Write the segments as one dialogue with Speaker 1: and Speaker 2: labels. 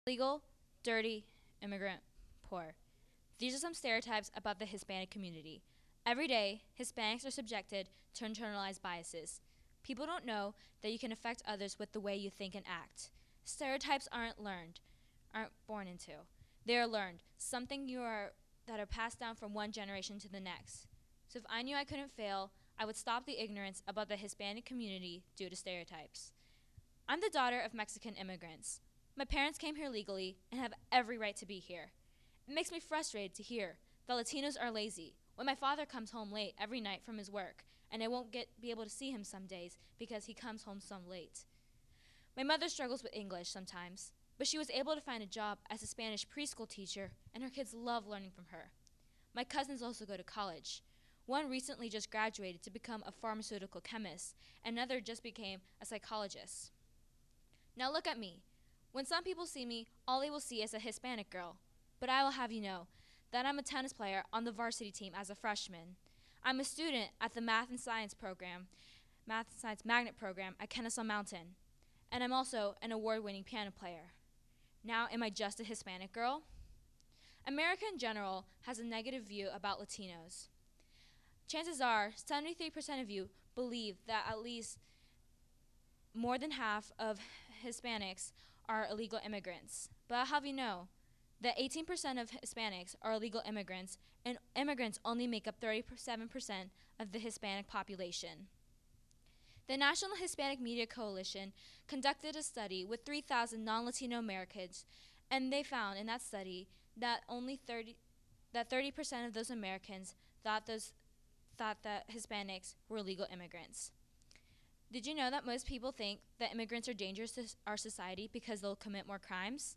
Speaker 1: Illegal, dirty, immigrant, poor. These are some stereotypes about the Hispanic community. Every day, Hispanics are subjected to internalized biases. People don't know that you can affect others with the way you think and act. Stereotypes aren't learned, aren't born into. They are learned, something that are passed down from one generation to the next. So if I knew I couldn't fail, I would stop the ignorance about the Hispanic community due to stereotypes. I'm the daughter of Mexican immigrants. My parents came here legally and have every right to be here. It makes me frustrated to hear that Latinos are lazy when my father comes home late every night from his work and I won't be able to see him some days because he comes home so late. My mother struggles with English sometimes, but she was able to find a job as a Spanish preschool teacher and her kids love learning from her. My cousins also go to college. One recently just graduated to become a pharmaceutical chemist, and another just became a psychologist. Now look at me. When some people see me, all they will see is a Hispanic girl. But I will have you know that I'm a tennis player on the varsity team as a freshman. I'm a student at the Math and Science Magnet program at Kennesaw Mountain. And I'm also an award-winning piano player. Now, am I just a Hispanic girl? America in general has a negative view about Latinos. Chances are 73% of you believe that at least more than half of Hispanics are illegal immigrants. But I'll have you know that 18% of Hispanics are illegal immigrants, and immigrants only make up 37% of the Hispanic population. The National Hispanic Media Coalition conducted a study with 3,000 non-Latino Americans, and they found in that study that 30% of those Americans thought that Hispanics were illegal immigrants. Did you know that most people think that immigrants are dangerous to our society because they'll commit more crimes?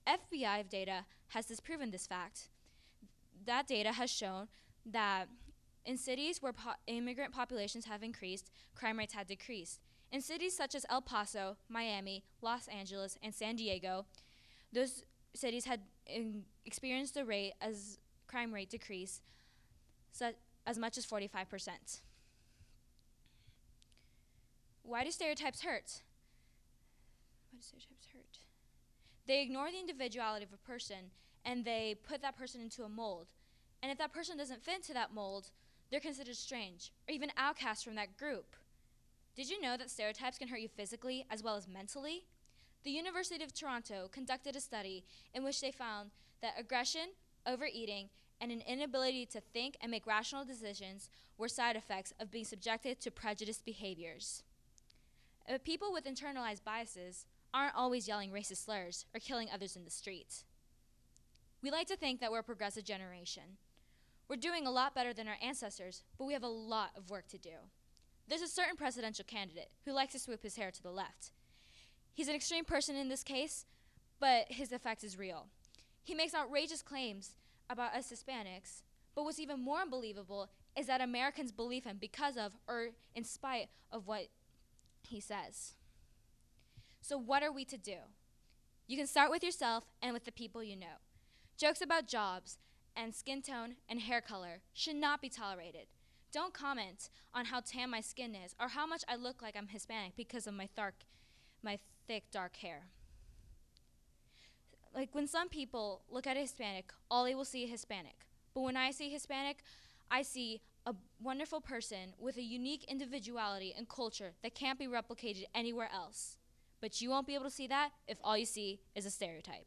Speaker 1: FBI data has disproven this fact. That data has shown that in cities where immigrant populations have increased, crime rates have decreased. In cities such as El Paso, Miami, Los Angeles, and San Diego, those cities had experienced a crime rate decrease as much as 45%. Why do stereotypes hurt? Why do stereotypes hurt? They ignore the individuality of a person and they put that person into a mold. And if that person doesn't fit into that mold, they're considered strange or even outcast from that group. Did you know that stereotypes can hurt you physically as well as mentally? The University of Toronto conducted a study in which they found that aggression, overeating, and an inability to think and make rational decisions were side effects of being subjected to prejudiced behaviors. People with internalized biases aren't always yelling racist slurs or killing others in the street. We like to think that we're a progressive generation. We're doing a lot better than our ancestors, but we have a lot of work to do. There's a certain presidential candidate who likes to swoop his hair to the left. He's an extreme person in this case, but his effect is real. He makes outrageous claims about us Hispanics, but what's even more unbelievable is that Americans believe him because of or in spite of what he says. So what are we to do? You can start with yourself and with the people you know. Jokes about jobs and skin tone and hair color should not be tolerated. Don't comment on how tan my skin is or how much I look like I'm Hispanic because of my thick, dark hair. Like when some people look at a Hispanic, all they will see is Hispanic. But when I see Hispanic, I see a wonderful person with a unique individuality and culture that can't be replicated anywhere else. But you won't be able to see that if all you see is a stereotype.